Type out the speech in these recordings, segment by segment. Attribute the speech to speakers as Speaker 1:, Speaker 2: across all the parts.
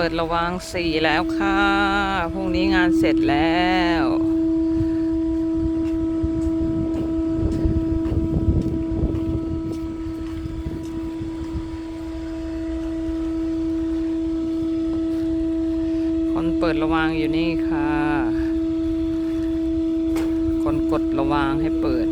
Speaker 1: ดระวางสี่แล้วค่ะพรุ่งนี้งานเสร็จแล้วคนเปิดระวางอยู่นี่ค่ะคนกดระวางให้เปิด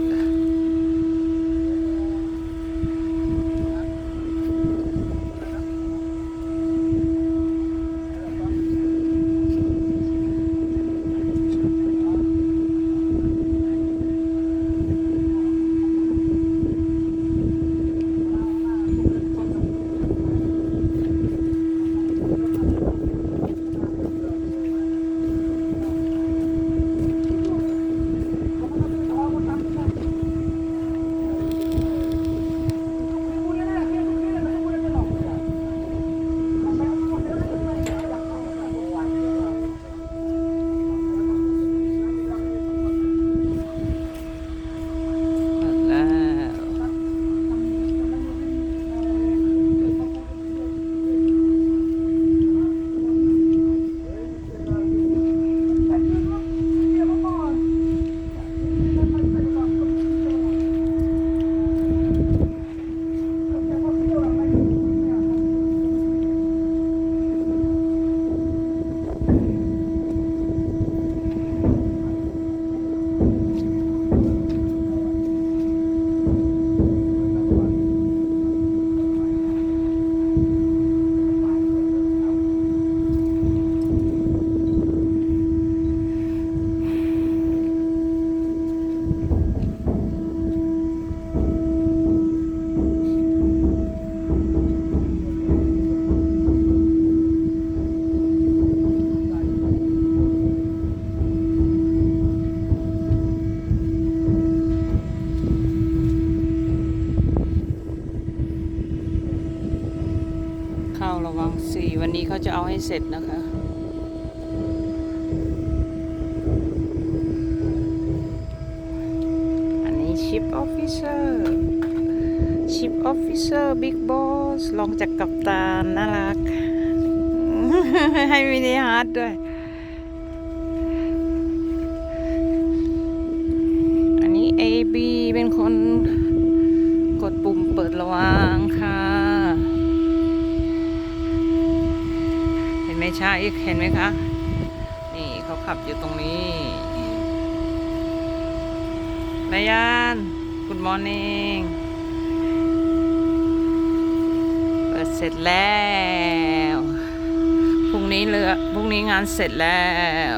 Speaker 1: เข้าระวังสี่วันนี้เขาจะเอาให้เสร็จนะคะอันนี้ชิปออฟฟิเซอร์บิ๊กบอสลองจากกัปตันน่ารัก ให้มินิฮาร์ดด้วยอันนี้ AB เป็นคนกดปุ่มเปิดระวางค่ะไม่ใช่เห็นไหมคะนี่เขาขับอยู่ตรงนี้นายานGood morning เปิดเสร็จแล้วพรุ่งนี้งานเสร็จแล้ว